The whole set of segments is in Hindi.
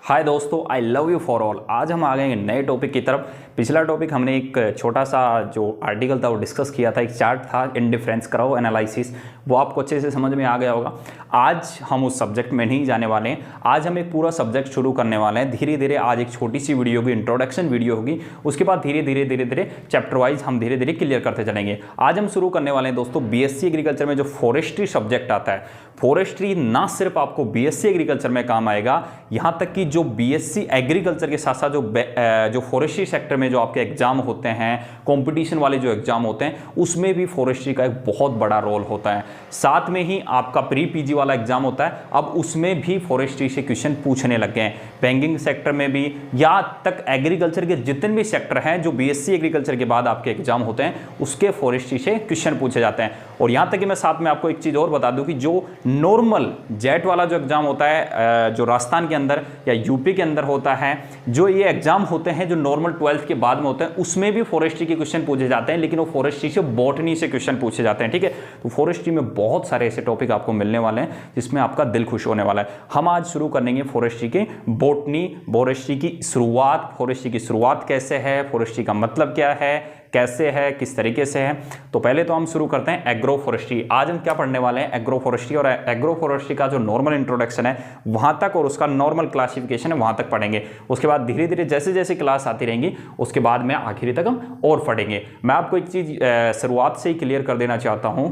हाय दोस्तों, I love you for all. आज हम आ गए नए टॉपिक की तरफ। पिछला टॉपिक हमने एक छोटा सा जो आर्टिकल था वो डिस्कस किया था, एक चार्ट था इंडिफरेंस कराओ एनालिसिस, वो आपको अच्छे से समझ में आ गया होगा। आज हम उस सब्जेक्ट में नहीं जाने वाले हैं, आज हम एक पूरा सब्जेक्ट शुरू करने वाले हैं। धीरे धीरे आज एक छोटी सी वीडियो होगी, इंट्रोडक्शन वीडियो होगी, उसके बाद धीरे धीरे चैप्टर वाइज हम धीरे धीरे क्लियर करते चलेंगे। आज हम शुरू करने वाले हैं दोस्तों बीएससी एग्रीकल्चर में जो फॉरेस्ट्री सब्जेक्ट आता है। फॉरेस्ट्री ना सिर्फ आपको बीएससी एग्रीकल्चर में काम आएगा, यहाँ तक कि जो बीएससी एग्रीकल्चर के साथ साथ जो फॉरेस्ट्री सेक्टर में जो आपके एग्जाम होते हैं, कंपटीशन वाले जो एग्जाम होते हैं, उसमें भी फॉरेस्ट्री का एक बहुत बड़ा रोल होता है। साथ में ही आपका प्री पीजी वाला एग्जाम होता है, अब उसमें भी फॉरेस्ट्री से क्वेश्चन पूछने लग गए हैं। बैंकिंग सेक्टर में भी, यहाँ तक एग्रीकल्चर के जितने भी सेक्टर हैं जो बीएससी एग्रीकल्चर के बाद आपके एग्जाम होते हैं, उसके फॉरेस्ट्री से क्वेश्चन पूछे जाते हैं। और यहाँ तक कि मैं साथ में आपको एक चीज़ और बता दूं कि जो नॉर्मल जेट वाला जो एग्जाम होता है, जो राजस्थान के अंदर या यूपी के अंदर होता है, जो ये एग्जाम होते हैं जो नॉर्मल 12th के बाद में होते हैं, उसमें भी फॉरेस्ट्री के क्वेश्चन पूछे जाते हैं, लेकिन वो फॉरेस्ट्री से बॉटनी से क्वेश्चन पूछे जाते हैं। ठीक है, तो फॉरेस्ट्री में बहुत सारे ऐसे टॉपिक आपको मिलने वाले हैं जिसमें आपका दिल खुश होने वाला है। हम आज शुरू करेंगे फॉरेस्ट्री के बॉटनी, फॉरेस्ट्री की शुरुआत, फॉरेस्ट्री की शुरुआत कैसे है, फॉरेस्ट्री का मतलब क्या है, कैसे है, किस तरीके से है। तो पहले तो हम शुरू करते हैं एग्रो फॉरेस्ट्री। आज हम क्या पढ़ने वाले हैं, एग्रो फॉरेस्ट्री। और एग्रो फॉरेस्ट्री का जो नॉर्मल इंट्रोडक्शन है वहां तक और उसका नॉर्मल क्लासिफिकेशन है वहां तक पढ़ेंगे। उसके बाद धीरे धीरे जैसे जैसे क्लास आती रहेंगी उसके बाद में आखिरी तक हम और पढ़ेंगे। मैं आपको एक चीज शुरुआत से ही क्लियर कर देना चाहता हूं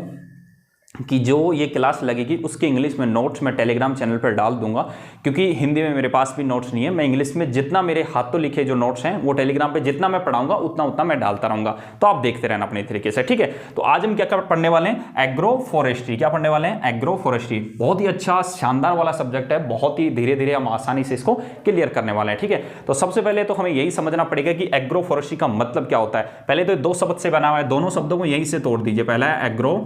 कि जो ये क्लास लगेगी उसके इंग्लिश में नोट्स मैं टेलीग्राम चैनल पर डाल दूंगा, क्योंकि हिंदी में मेरे पास भी नोट्स नहीं है। मैं इंग्लिश में जितना मेरे हाथों लिखे जो नोट्स हैं वो टेलीग्राम पे जितना मैं पढ़ाऊंगा उतना मैं डालता रहूंगा, तो आप देखते रहना अपने तरीके से। ठीक है, तो आज हम क्या पढ़ने वाले हैं, एग्रो फॉरेस्ट्री। क्या पढ़ने वाले हैं, एग्रो फॉरेस्ट्री। बहुत ही अच्छा शानदार वाला सब्जेक्ट है, बहुत ही धीरे धीरे हम आसानी से इसको क्लियर करने वाले हैं। ठीक है, तो सबसे पहले तो हमें यही समझना पड़ेगा कि एग्रो फॉरेस्ट्री का मतलब क्या होता है। पहले तो दो शब्द से बना हुआ है, दोनों शब्दों को यहीं से तोड़ दीजिए। पहला है एग्रो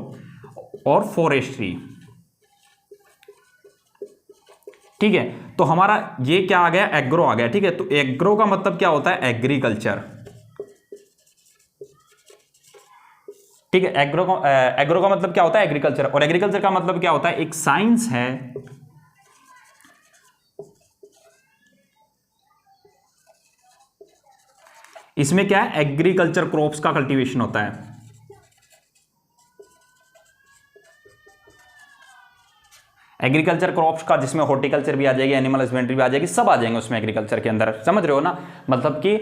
और फॉरेस्ट्री। ठीक है, तो हमारा ये क्या आ गया, एग्रो आ गया। ठीक है, तो एग्रो का मतलब क्या होता है, एग्रीकल्चर। ठीक है, एग्रो का मतलब क्या होता है, एग्रीकल्चर। और एग्रीकल्चर का मतलब क्या होता है, एक साइंस है इसमें क्या है, एग्रीकल्चर क्रॉप्स का कल्टीवेशन होता है। एग्रीकल्चर क्रॉप्स का, जिसमें हॉर्टिकल्चर भी आ जाएगी, एनिमल हस्बेंड्री भी आ जाएगी, सब आ जाएंगे उसमें एग्रीकल्चर के अंदर। समझ रहे हो ना, मतलब कि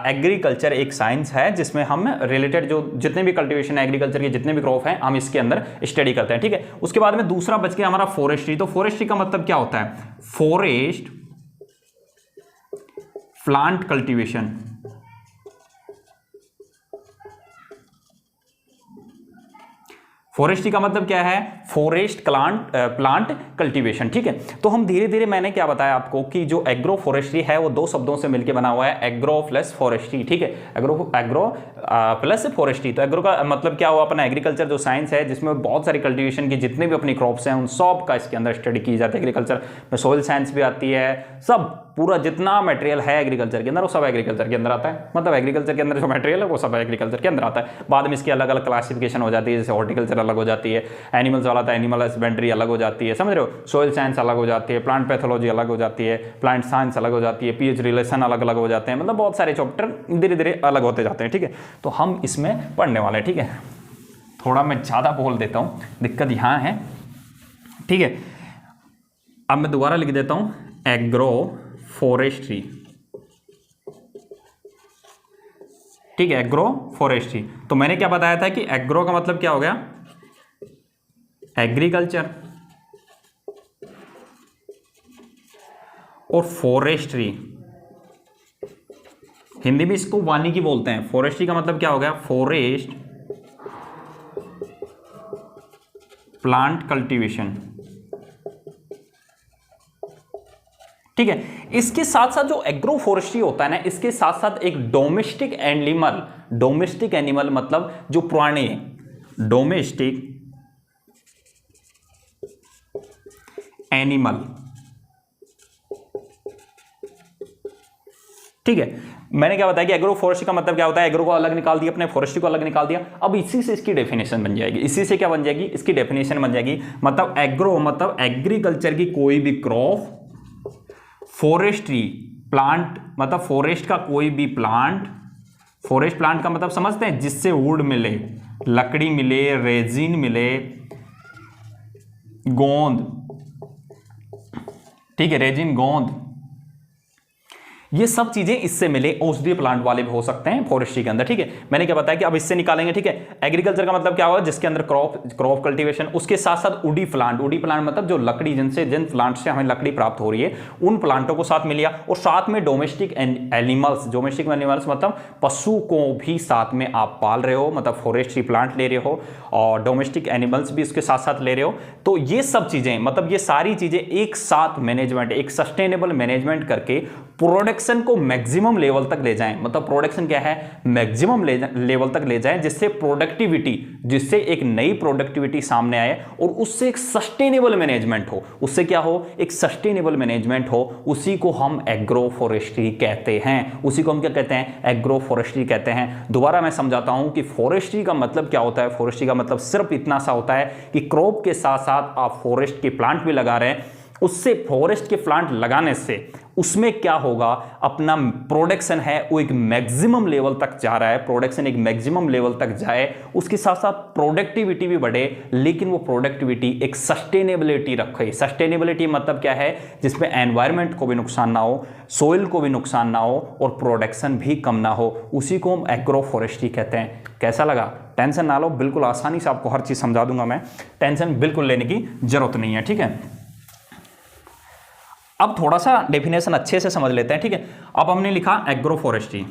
एग्रीकल्चर एक साइंस है जिसमें हम रिलेटेड जो जितने भी कल्टीवेशन है एग्रीकल्चर के, जितने भी क्रॉप हैं, हम इसके अंदर स्टडी करते हैं। ठीक है, उसके बाद में दूसरा बच गया हमारा फॉरेस्ट्री। तो फॉरेस्ट्री का मतलब क्या होता है, फॉरेस्ट प्लांट कल्टीवेशन। फॉरेस्ट्री का मतलब क्या है, फॉरेस्ट प्लांट कल्टीवेशन। ठीक है, तो हम धीरे धीरे, मैंने क्या बताया आपको कि जो एग्रो फॉरेस्ट्री है वो दो शब्दों से मिलकर बना हुआ है, एग्रो प्लस फॉरेस्ट्री। ठीक है, एग्रो प्लस फॉरेस्ट्री। तो एग्रो का मतलब क्या हुआ, अपना एग्रीकल्चर जो साइंस है जिसमें बहुत सारी कल्टीवेशन की जितने भी अपनी क्रॉप्स हैं उन सब का इसके अंदर स्टडी की जाती है। एग्रीकल्चर में सॉइल साइंस भी आती है, सब पूरा जितना मटेरियल है एग्रीकल्चर के अंदर वो सब एग्रीकल्चर के अंदर आता है। मतलब एग्रीकल्चर के अंदर जो मटेरियल है वो सब एग्रीकल्चर के अंदर आता है। बाद में इसकी अलग अलग क्लासिफिकेशन हो जाती है, जैसे हॉर्टिकल्चर अलग हो जाती है, एनिमल्स वाला था एनिमल हस्बेंड्री अलग हो जाती है, समझ रहे हो, सॉइल साइंस अलग हो जाती है, प्लांट पैथोलॉजी अलग हो जाती है, प्लांट साइंस अलग हो जाती है, पीएच रिलेशन अलग अलग हो जाते हैं। मतलब बहुत सारे चैप्टर धीरे धीरे अलग होते जाते हैं। ठीक है, तो हम इसमें पढ़ने वाले हैं। ठीक है, थोड़ा मैं ज़्यादा बोल देता हूँ, दिक्कत यहाँ है। ठीक है, अब मैं दोबारा लिख देता हूँ, एग्रो फॉरेस्ट्री। ठीक है, एग्रो फॉरेस्ट्री। तो मैंने क्या बताया था कि एग्रो का मतलब क्या हो गया, एग्रीकल्चर, और फॉरेस्ट्री हिंदी में इसको वानिकी बोलते हैं। फॉरेस्ट्री का मतलब क्या हो गया, फॉरेस्ट प्लांट कल्टीवेशन। ठीक है, इसके साथ साथ जो एग्रो फॉरेस्ट्री होता है ना, इसके साथ साथ एक डोमेस्टिक एनिमल मतलब जो पुराने डोमेस्टिक एनिमल। ठीक है, मैंने क्या बताया कि एग्रो फॉरेस्ट्री का मतलब क्या होता है, एग्रो को अलग निकाल दिया, अपने फॉरेस्ट्री को अलग निकाल दिया। अब इसी से इसकी डेफिनेशन बन जाएगी, इसी से क्या बन जाएगी, इसकी डेफिनेशन बन जाएगी। मतलब एग्रो मतलब एग्रीकल्चर की कोई भी क्रॉप फॉरेस्ट्री प्लांट मतलब फॉरेस्ट का कोई भी प्लांट, फॉरेस्ट प्लांट का मतलब समझते हैं जिससे वुड मिले, लकड़ी मिले, रेजिन मिले, गोंद, ठीक है, रेजिन, गोंद, ये सब चीजें इससे मिले। औषधीय प्लांट वाले भी हो सकते हैं फॉरेस्ट्री के अंदर, ठीक है। मैंने क्या बताया कि अब इससे निकालेंगे, ठीक है। एग्रीकल्चर का मतलब क्या होगा, जिसके अंदर क्रॉप कल्टीवेशन, उसके साथ साथ वुडी प्लांट मतलब जो लकड़ी, जिन प्लांट से हमें लकड़ी प्राप्त हो रही है उन प्लांटों को साथ में लिया, और साथ में डोमेस्टिक एनिमल्स मतलब पशु को भी साथ में आप पाल रहे हो, मतलब फॉरेस्ट्री प्लांट ले रहे हो और डोमेस्टिक एनिमल्स भी उसके साथ साथ ले रहे हो। तो ये सब चीजें, मतलब ये सारी चीजें एक साथ मैनेजमेंट, एक सस्टेनेबल मैनेजमेंट करके प्रोडक्शन को मैक्सिमम लेवल तक ले जाएं। मतलब प्रोडक्शन क्या है, मैक्सिमम लेवल तक ले जाएं, जिससे एक नई प्रोडक्टिविटी सामने आए और उससे एक सस्टेनेबल मैनेजमेंट हो। उससे क्या हो, एक सस्टेनेबल मैनेजमेंट हो। उसी को हम एग्रो फॉरेस्ट्री कहते हैं। उसी को हम क्या कहते हैं, एग्रो फॉरेस्ट्री कहते हैं। दोबारा मैं समझाता हूं कि फॉरेस्ट्री का मतलब क्या होता है। फॉरेस्ट्री का मतलब सिर्फ इतना सा होता है कि क्रॉप के साथ साथ आप फॉरेस्ट के प्लांट भी लगा रहे हैं। उससे फॉरेस्ट के प्लांट लगाने से उसमें क्या होगा, अपना प्रोडक्शन है वो एक मैक्सिमम लेवल तक जा रहा है, प्रोडक्शन एक मैक्सिमम लेवल तक जाए, उसके साथ साथ प्रोडक्टिविटी भी बढ़े, लेकिन वो प्रोडक्टिविटी एक सस्टेनेबिलिटी रखे। सस्टेनेबिलिटी मतलब क्या है, जिसमें एनवायरनमेंट को भी नुकसान ना हो, सोइल को भी नुकसान ना हो और प्रोडक्शन भी कम ना हो। उसी को हम एग्रो फॉरेस्ट्री कहते हैं। कैसा लगा, टेंशन ना लो, बिल्कुल आसानी से आपको हर चीज समझा दूंगा मैं, टेंशन बिल्कुल लेने की जरूरत नहीं है, ठीक है। अब थोड़ा सा डेफिनेशन अच्छे से समझ लेते हैं, ठीक है। अब हमने लिखा एग्रो फॉरेस्ट्री,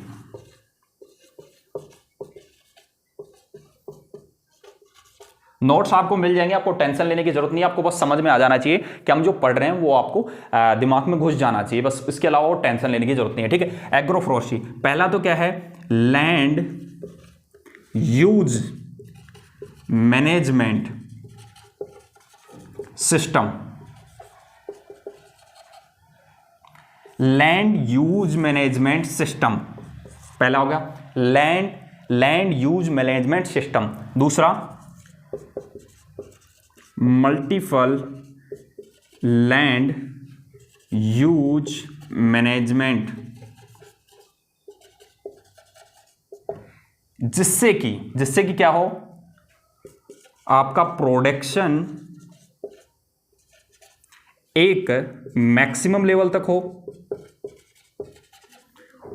नोट्स आपको मिल जाएंगे, आपको टेंशन लेने की जरूरत नहीं है, आपको बस समझ में आ जाना चाहिए कि हम जो पढ़ रहे हैं वो आपको दिमाग में घुस जाना चाहिए, बस इसके अलावा टेंशन लेने की जरूरत नहीं है, ठीक है। एग्रो फॉरेस्ट्री पहला तो क्या है, land use management system. Land use management system पहला हो गया, लैंड यूज मैनेजमेंट सिस्टम। दूसरा मल्टीपल लैंड यूज मैनेजमेंट, जिससे कि क्या हो, आपका प्रोडक्शन एक मैक्सिमम लेवल तक हो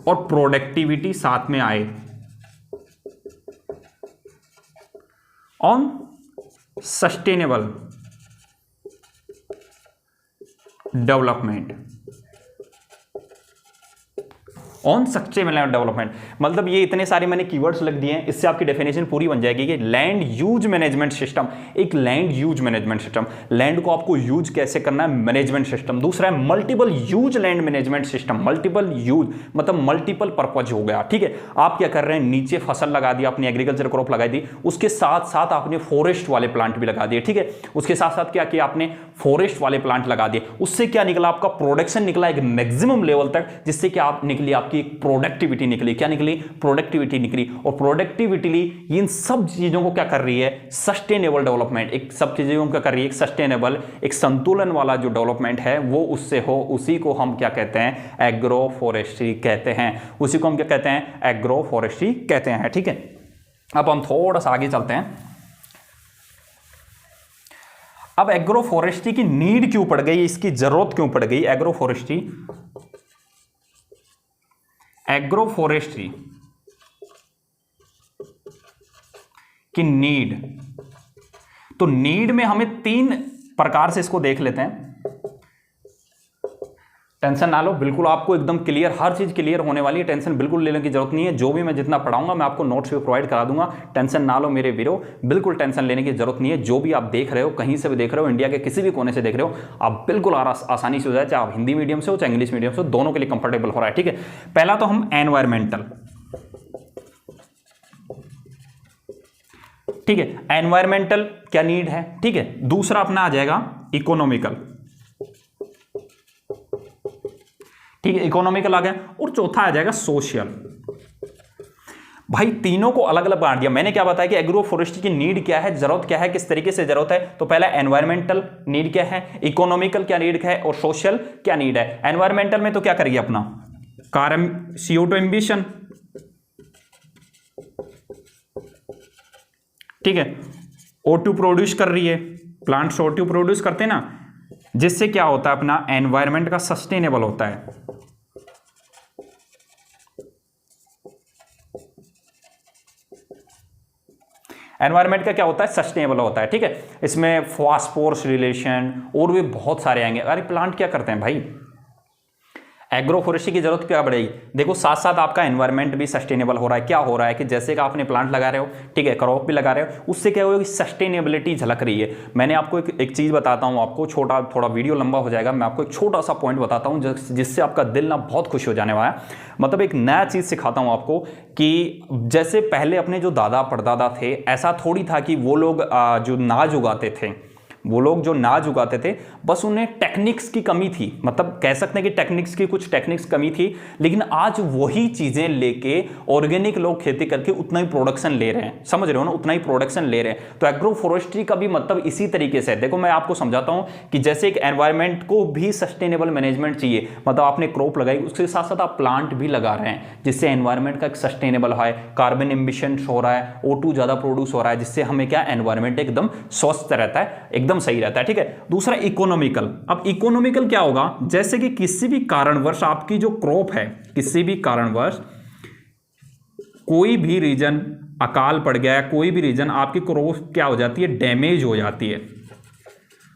और प्रोडक्टिविटी साथ में आए on sustainable development, on sustainable development. मतलब ये इतने सारे मैंने कीवर्ड्स लिख दिए हैं, इससे आपकी डेफिनेशन पूरी बन जाएगी कि लैंड यूज मैनेजमेंट सिस्टम, एक land use management system, land को आपको यूज कैसे करना है, मैनेजमेंट सिस्टम। दूसरा है multiple use land management system, multiple use मतलब मल्टीपल पर्पज हो गया, ठीक है। आप क्या कर रहे हैं, नीचे फसल लगा दी, आपने एग्रीकल्चर क्रॉप लगाई दी, उसके साथ साथ आपने फॉरेस्ट वाले प्लांट भी लगा दिए, ठीक है। उसके साथ साथ क्या किया आपने, फॉरेस्ट वाले प्लांट लगा दिए। उससे क्या निकला, आपका प्रोडक्शन निकला एक मैक्सिमम लेवल तक, जिससे कि आप निकली आपकी प्रोडक्टिविटी निकली। क्या निकली, प्रोडक्टिविटी निकली। और प्रोडक्टिविटी इन सब चीजों को क्या कर रही है, सस्टेनेबल डेवलपमेंट, एक सब चीजों को क्या कर रही है, एक सस्टेनेबल, एक संतुलन वाला जो डेवलपमेंट है वो उससे हो। उसी को हम क्या कहते हैं, एग्रो फॉरेस्ट्री कहते हैं। उसी को हम क्या कहते हैं, एग्रो फॉरेस्ट्री कहते हैं, ठीक है। अब हम थोड़ा सा आगे चलते हैं। अब एग्रो फॉरेस्ट्री की नीड क्यों पड़ गई, इसकी जरूरत क्यों पड़ गई, एग्रो फॉरेस्ट्री की नीड। तो नीड में हमें 3 प्रकार से इसको देख लेते हैं। टेंशन ना लो, बिल्कुल आपको एकदम क्लियर, हर चीज क्लियर होने वाली है, टेंशन बिल्कुल लेने की जरूरत नहीं है। जो भी मैं जितना पढ़ाऊंगा मैं आपको नोट्स भी प्रोवाइड करा दूंगा, टेंशन ना लो मेरे वीरो, बिल्कुल टेंशन लेने की जरूरत नहीं है। जो भी आप देख रहे हो, कहीं से भी देख रहे हो, इंडिया के किसी भी कोने से देख रहे हो, आप बिल्कुल आसानी से हो जाए, चाहे आप हिंदी मीडियम से हो चाहे इंग्लिश मीडियम से हो, दोनों के लिए कंफर्टेबल हो रहा है, ठीक है। पहला तो हम एनवायरमेंटल, ठीक है, एनवायरमेंटल क्या नीड है, ठीक है। दूसरा अपना आ जाएगा इकोनॉमिकल, ठीक है, इकोनॉमिकल आ गया। और चौथा आ जाएगा सोशल। भाई तीनों को अलग अलग बांट दिया। मैंने क्या बताया कि एग्रो फॉरेस्ट्री की नीड क्या है, जरूरत क्या है, किस तरीके से जरूरत है। तो पहला एनवायरमेंटल नीड क्या है, इकोनॉमिकल क्या नीड है और सोशल क्या नीड है। एनवायरमेंटल में तो क्या करिए अपना कार्बन CO2 एम्बिशन, ठीक है, O2 प्रोड्यूस कर रही है, प्लांट O2 प्रोड्यूस करते हैं ना, जिससे क्या होता है अपना एनवायरमेंट का सस्टेनेबल होता है। एनवायरमेंट का क्या होता है, सस्टेनेबल होता है, ठीक है। इसमें फास्फोरस रिलेशन और भी बहुत सारे आएंगे। अरे प्लांट क्या करते हैं भाई, एग्रो फॉरेस्ट्री की जरूरत क्या बढ़ेगी, देखो साथ साथ आपका एनवायरनमेंट भी सस्टेनेबल हो रहा है। क्या हो रहा है कि जैसे कि आपने प्लांट लगा रहे हो, ठीक है, क्रॉप भी लगा रहे हो, उससे क्या होगा कि सस्टेनेबिलिटी झलक रही है। मैंने आपको एक चीज बताता हूं, आपको छोटा, थोड़ा वीडियो लंबा हो जाएगा, मैं आपको एक छोटा सा पॉइंट बताता हूं जिससे आपका दिल ना बहुत खुश हो जाने वाला है। मतलब एक नया चीज सिखाता हूं आपको कि जैसे पहले अपने जो दादा परदादा थे, ऐसा थोड़ी था कि वो लोग जो नाज उगाते थे, वो लोग जो नाज उगाते थे, बस उन्हें टेक्निक्स की कमी थी, मतलब कह सकते हैं कि टेक्निक्स की कुछ टेक्निक्स कमी थी। लेकिन आज वही चीजें लेके ऑर्गेनिक लोग खेती करके उतना ही प्रोडक्शन ले रहे हैं, समझ रहे हो ना, उतना ही प्रोडक्शन ले रहे हैं। तो एग्रो फॉरेस्ट्री का भी मतलब इसी तरीके से है। देखो मैं आपको समझाता हूं कि जैसे एक एनवायरमेंट को भी सस्टेनेबल मैनेजमेंट चाहिए, मतलब आपने क्रॉप लगाई, उसके साथ साथ आप प्लांट भी लगा रहे हैं, जिससे एनवायरमेंट का एक सस्टेनेबल है, कार्बन एमिशन हो रहा है, O2 ज्यादा प्रोड्यूस हो रहा है, जिससे हमें क्या एनवायरमेंट एकदम स्वस्थ रहता है, एकदम सही रहता है, ठीक है। दूसरा इकोनॉमिकल। अब इकोनॉमिकल क्या होगा, जैसे कि किसी भी कारणवश आपकी जो क्रॉप है, किसी भी कारणवश कोई भी रीजन अकाल पड़ गया है, कोई भी रीजन आपकी क्रॉप क्या हो जाती है, डैमेज हो जाती है।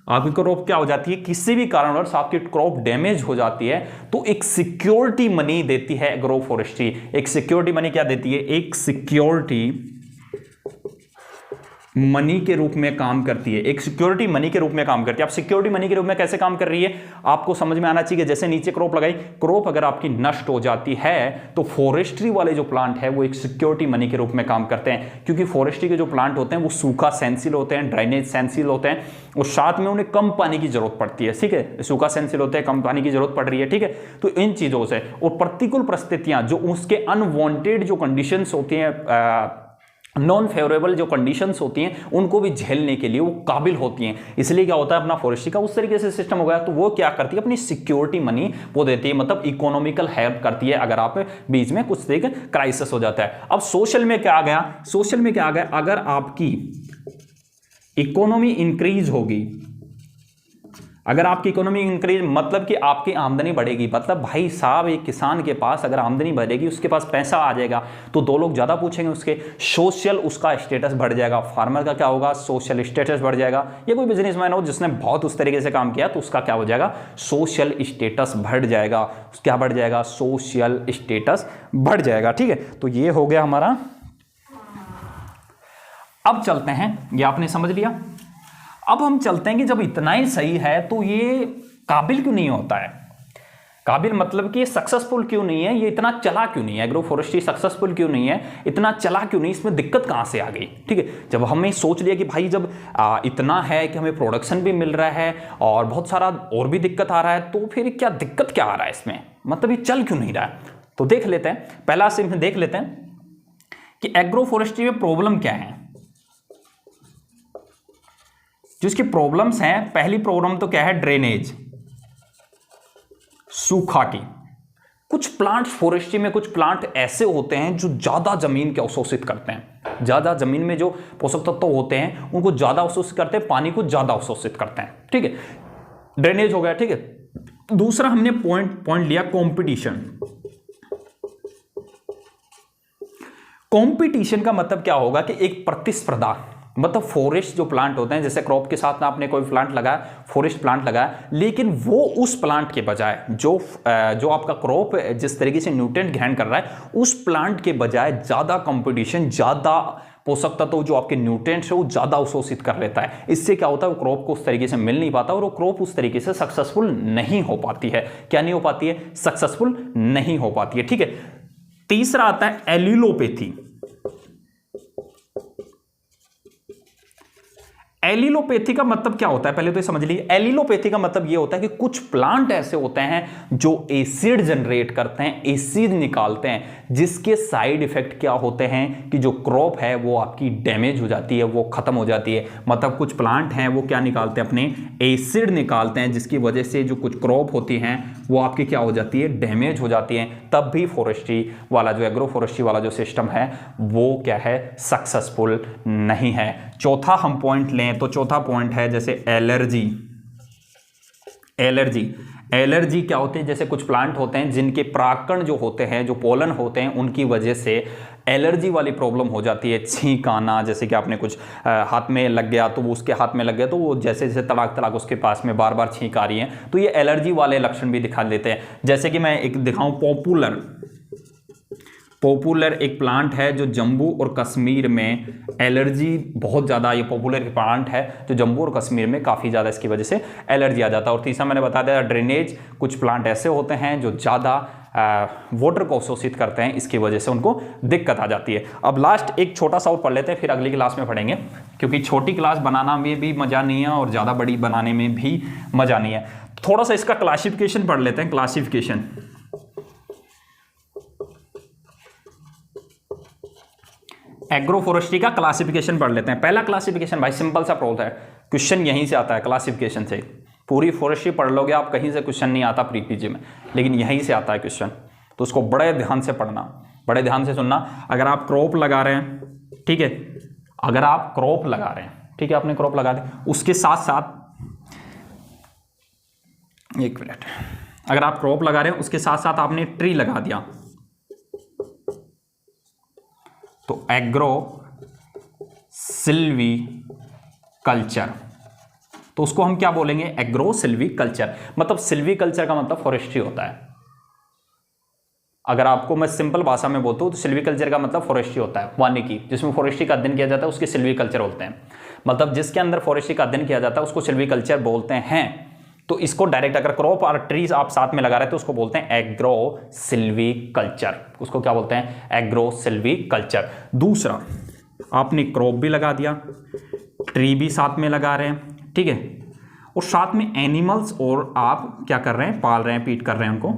आपकी क्रॉप क्या हो जाती है, किसी भी कारणवश आपकी क्रॉप डैमेज हो जाती है, तो एक सिक्योरिटी मनी देती है एग्रो फॉरेस्ट्री। एक सिक्योरिटी मनी क्या देती है, एक सिक्योरिटी मनी के रूप में काम करती है, एक सिक्योरिटी मनी के रूप में काम करती है। आप सिक्योरिटी मनी के रूप में कैसे काम कर रही है, आपको समझ में आना चाहिए। जैसे नीचे क्रॉप लगाई, क्रॉप अगर आपकी नष्ट हो जाती है, तो फॉरेस्ट्री वाले जो प्लांट है वो एक सिक्योरिटी मनी के रूप में काम करते हैं, क्योंकि फॉरेस्ट्री के जो प्लांट होते हैं वो सूखा सेंसिल होते हैं, ड्राइनेज सेंसिल होते हैं, और साथ में उन्हें कम पानी की जरूरत पड़ती है, ठीक है, सूखा सेंसिल होते हैं, कम पानी की जरूरत पड़ रही है, ठीक है। तो इन चीजों से और प्रतिकूल परिस्थितियां, जो उसके अनवांटेड जो कंडीशंस होती हैं, नॉन फेवरेबल जो कंडीशंस होती हैं, उनको भी झेलने के लिए वो काबिल होती हैं। इसलिए क्या होता है अपना फॉरेस्ट्री का उस तरीके से सिस्टम हो गया। तो वो क्या करती है, अपनी सिक्योरिटी मनी वो देती है, मतलब इकोनॉमिकल हेल्प करती है अगर आप बीच में कुछ तरीके क्राइसिस हो जाता है। अब सोशल में क्या आ गया, सोशल में क्या आ गया, अगर आपकी इकोनॉमी इंक्रीज होगी, अगर आपकी इकोनॉमी इंक्रीज मतलब कि आपकी आमदनी बढ़ेगी, मतलब भाई साहब एक किसान के पास अगर आमदनी बढ़ेगी, उसके पास पैसा आ जाएगा, तो दो लोग ज्यादा पूछेंगे उसके, सोशल उसका स्टेटस बढ़ जाएगा। फार्मर का क्या होगा, सोशल स्टेटस बढ़ जाएगा। ये कोई बिजनेसमैन हो जिसने बहुत उस तरीके से काम किया, तो उसका क्या हो जाएगा, सोशल स्टेटस बढ़ जाएगा। क्या बढ़ जाएगा, सोशल स्टेटस बढ़ जाएगा, ठीक है। तो ये हो गया हमारा। अब चलते हैं, ये आपने समझ लिया। अब हम चलते हैं कि जब इतना ही सही है तो ये काबिल क्यों नहीं होता है, काबिल मतलब कि सक्सेसफुल क्यों नहीं है, ये इतना चला क्यों नहीं है, एग्रो फॉरेस्ट्री सक्सेसफुल क्यों नहीं है, इतना चला क्यों नहीं, इसमें दिक्कत कहां से आ गई, ठीक है। जब हमने सोच लिया कि भाई जब इतना है कि हमें प्रोडक्शन भी मिल रहा है और बहुत सारा और भी दिक्कत आ रहा है, तो फिर क्या दिक्कत क्या आ रहा है इसमें, मतलब ये चल क्यों नहीं रहा है। तो देख लेते हैं, पहला से देख लेते हैं कि एग्रो फॉरेस्ट्री में प्रॉब्लम क्या है। जिसकी प्रॉब्लम्स हैं, पहली प्रॉब्लम तो क्या है, ड्रेनेज, सूखा की। कुछ प्लांट फॉरेस्ट्री में, कुछ प्लांट ऐसे होते हैं जो ज्यादा जमीन को अवशोषित करते हैं, ज्यादा जमीन में जो पोषक तत्व होते हैं उनको ज्यादा अवशोषित करते हैं, पानी को ज्यादा अवशोषित करते हैं, ठीक है। ड्रेनेज हो गया, ठीक है। दूसरा हमने पॉइंट लिया कंपटीशन। कंपटीशन का मतलब क्या होगा कि एक प्रतिस्पर्धा, मतलब फॉरेस्ट जो प्लांट होते हैं, जैसे क्रॉप के साथ में आपने कोई प्लांट लगाया, फॉरेस्ट प्लांट लगाया, लेकिन वो उस प्लांट के बजाय जो आपका क्रॉप जिस तरीके से न्यूट्रिएंट ग्रहण कर रहा है, उस प्लांट के बजाय ज्यादा कंपटीशन, ज्यादा पोषक तत्व जो आपके न्यूट्रिएंट्स है वो ज्यादा अवशोषित कर लेता है। इससे क्या होता है, वो क्रॉप को उस तरीके से मिल नहीं पाता और वो क्रॉप उस तरीके से सक्सेसफुल नहीं हो पाती है। क्या नहीं हो पाती है, सक्सेसफुल नहीं हो पाती है, ठीक है। तीसरा आता है एलिलोपैथी। एलिलोपैथी का मतलब क्या होता है, पहले तो ये समझ लीजिए। एलिलोपैथी का मतलब ये होता है कि कुछ प्लांट ऐसे होते हैं जो एसिड जनरेट करते हैं, एसिड निकालते हैं, जिसके साइड इफेक्ट क्या होते हैं कि जो क्रॉप है वो आपकी डैमेज हो जाती है, वो खत्म हो जाती है। मतलब कुछ प्लांट हैं वो क्या निकालते हैं, अपने एसिड निकालते हैं, जिसकी वजह से जो कुछ क्रॉप होती हैं वो आपकी क्या हो जाती है, डैमेज हो जाती है। तब भी फॉरेस्ट्री वाला जो एग्रो फॉरेस्ट्री वाला जो सिस्टम है वो क्या है, सक्सेसफुल नहीं है। चौथा हम पॉइंट लें तो चौथा पॉइंट है जैसे एलर्जी। एलर्जी क्या होती है, जैसे कुछ प्लांट होते हैं जिनके परागकण जो होते हैं, जो पोलन होते हैं, उनकी वजह से एलर्जी वाली प्रॉब्लम हो जाती है। छींक आना, जैसे कि आपने कुछ हाथ में लग गया तो वो उसके हाथ में लग गया तो वो जैसे जैसे तड़ाक तड़ाक उसके पास में बार बार छींक आ रही है, तो ये एलर्जी वाले लक्षण भी दिखा देते हैं। जैसे कि मैं एक दिखाऊं, पॉपुलर एक प्लांट है जो जम्मू और कश्मीर में एलर्जी बहुत ज़्यादा, ये पॉपुलर एक प्लांट है जो जम्मू और कश्मीर में काफ़ी ज़्यादा इसकी वजह से एलर्जी आ जाता है। और तीसरा मैंने बता दिया ड्रेनेज, कुछ प्लांट ऐसे होते हैं जो ज़्यादा वाटर को अवशोषित करते हैं, इसकी वजह से उनको दिक्कत आ जाती है। अब लास्ट एक छोटा सा और पढ़ लेते हैं, फिर अगली क्लास में पढ़ेंगे, क्योंकि छोटी क्लास बनाना में भी मज़ा नहीं है और ज़्यादा बड़ी बनाने में भी मज़ा नहीं है। थोड़ा सा इसका क्लासिफिकेशन पढ़ लेते हैं। क्लासिफिकेशन, एग्रो फॉरेस्ट्री का क्लासिफिकेशन पढ़ लेते हैं। पहला क्लासिफिकेशन भाई सिंपल सा प्रोसेस है, क्वेश्चन यहीं से आता है, क्लासिफिकेशन से। पूरी फॉरेस्ट्री पढ़ लोगे आप, कहीं से क्वेश्चन नहीं आता प्री पीजी में, लेकिन यहीं से आता है क्वेश्चन, तो उसको बड़े ध्यान से पढ़ना, बड़े ध्यान से सुनना। अगर आप क्रॉप लगा रहे हैं, ठीक है, अगर आप क्रॉप लगा रहे हैं, ठीक है, आपने क्रॉप लगा दी, उसके साथ साथ, एक मिनट, अगर आप क्रॉप लगा रहे हैं उसके साथ साथ आपने ट्री लगा दिया, तो एग्रो सिल्वी कल्चर, तो उसको हम क्या बोलेंगे, एग्रो सिल्वी कल्चर। मतलब सिल्वी कल्चर का मतलब फॉरेस्ट्री होता है। अगर आपको मैं सिंपल भाषा में बोलता हूं तो सिल्वी कल्चर का मतलब फॉरेस्ट्री होता है, वानिकी, जिसमें फॉरेस्ट्री का अध्ययन किया जाता है उसके सिल्वी कल्चर बोलते हैं। मतलब जिसके अंदर फॉरेस्ट्री का अध्ययन किया जाता है उसको सिल्वी कल्चर बोलते हैं। तो इसको डायरेक्ट अगर क्रॉप और ट्रीज आप साथ में लगा रहे हैं तो उसको बोलते हैं एग्रो सिल्वी कल्चर। उसको क्या बोलते हैं, एग्रो सिल्वी कल्चर। दूसरा, आपने क्रॉप भी लगा दिया, ट्री भी साथ में लगा रहे हैं, ठीक है, और साथ में एनिमल्स और आप क्या कर रहे हैं, पाल रहे हैं, फीड कर रहे हैं उनको,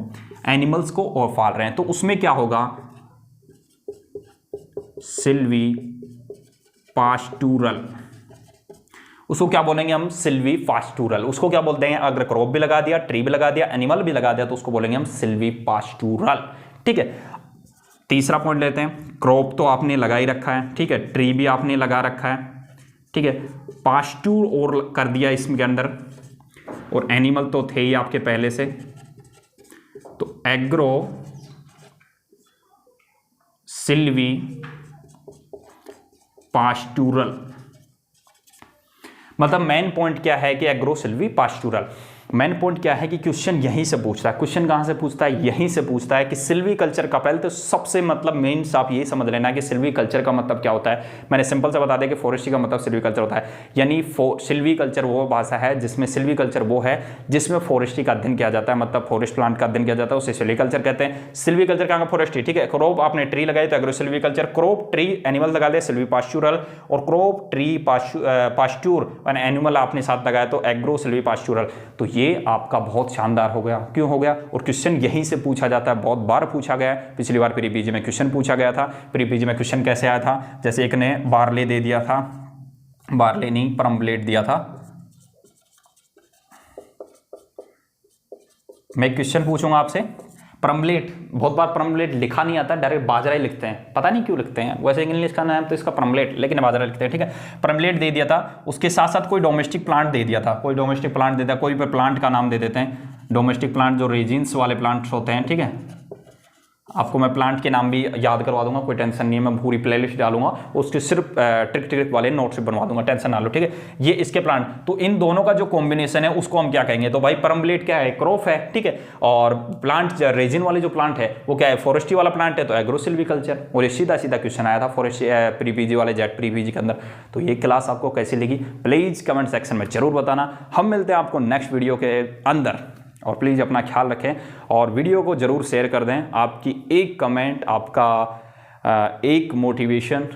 एनिमल्स को और पाल रहे हैं, तो उसमें क्या होगा, सिल्वी पास्टूरल। उसको क्या बोलेंगे हम, सिल्वी पास्टूरल। उसको क्या बोलते हैं, अगर क्रॉप भी लगा दिया, ट्री भी लगा दिया, एनिमल भी लगा दिया, तो उसको बोलेंगे हम सिल्वी पास्टूरल, ठीक है। तीसरा पॉइंट लेते हैं, क्रॉप तो आपने लगा ही रखा है, ठीक है, ट्री भी आपने लगा रखा है, ठीक है, पास्टूर और कर दिया इसके अंदर, और एनिमल तो थे ही आपके पहले से, तो एग्रो सिल्वी पास्टूरल। मतलब मेन पॉइंट क्या है कि एग्रो सिल्वी पास्टूरल, मेन पॉइंट क्या है कि क्वेश्चन यहीं से पूछता है। क्वेश्चन कहां से पूछता है, यहीं से पूछता है कि सिल्वी कल्चर का, पहले तो सबसे मतलब मेन आप यही समझ लेना कि सिल्वी कल्चर का मतलब क्या होता है। मैंने सिंपल से बता दिया कि फॉरेस्ट्री का मतलब सिल्वी कल्चर होता है, यानी सिल्वी कल्चर वो भाषा है जिसमें, सिल्वी कल्चर वो है जिसमें फॉरेस्ट्री का अध्ययन किया जाता है, मतलब फॉरेस्ट प्लांट का अध्ययन किया जाता है, उसे सिल्वी कल्चर कहते हैं। सिल्वी कल्चर का फॉरेस्ट्री, ठीक है, क्रॉप आपने ट्री लगाई तो agro Silvi culture, crop tree animal लगा दिया सिल्वी पास्टूरल, और क्रॉप ट्री पास्टूर एनिमल आपने साथ लगाया तो एग्रो सिल्वी पास्टूरल। तो ये आपका बहुत शानदार हो गया। क्यों हो गया, और क्वेश्चन यहीं से पूछा जाता है, बहुत बार पूछा गया है। पिछली बार प्री पीजी में क्वेश्चन पूछा गया था। प्री पीजी में क्वेश्चन कैसे आया था, जैसे एक ने बार्ले दे दिया था, बार्ले नहीं परम्बलेट दिया था। मैं क्वेश्चन पूछूंगा आपसे, परम्बलेट, बहुत बार परम्बलेट लिखा नहीं आता, डायरेक्ट बाजरा ही लिखते हैं, पता नहीं क्यों लिखते हैं, वैसे इंग्लिश का नाम तो इसका परम्बलेट, लेकिन बाजरा लिखते हैं, ठीक है। परम्बलेट दे दिया था, उसके साथ साथ कोई डोमेस्टिक प्लांट दे दिया था, कोई डोमेस्टिक प्लांट दे दिया, कोई पे प्लांट का नाम दे देते हैं, डोमेस्टिक प्लांट जो रेजिन्स वाले प्लांट्स होते हैं, ठीक है। आपको मैं प्लांट के नाम भी याद करवा दूंगा, कोई टेंशन नहीं है, मैं पूरी प्लेलिस्ट डालूंगा, उसके सिर्फ ट्रिक वाले नोट्स बनवा दूंगा, टेंशन ना लो, ठीक है। ये इसके प्लांट, तो इन दोनों का जो कॉम्बिनेशन है उसको हम क्या कहेंगे, तो भाई परम्बलेट क्या है, क्रॉप है, ठीक है, और प्लांट रेजिन वाले जो प्लांट है वो क्या है, फॉरेस्ट्री वाला प्लांट है, तो एग्रो सिल्वी कल्चर। और ये सीधा सीधा क्वेश्चन आया था फॉरेस्ट्री प्री पीजी वाले, जेट प्री पीजी के अंदर। तो ये क्लास आपको कैसी लगी प्लीज कमेंट सेक्शन में जरूर बताना। हम मिलते हैं आपको नेक्स्ट वीडियो के अंदर, और प्लीज़ अपना ख्याल रखें और वीडियो को ज़रूर शेयर कर दें। आपकी एक कमेंट, आपका एक मोटिवेशन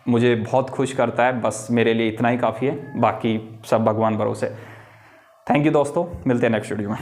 मुझे बहुत खुश करता है, बस मेरे लिए इतना ही काफ़ी है, बाकी सब भगवान भरोसे। थैंक यू दोस्तों, मिलते हैं नेक्स्ट वीडियो में।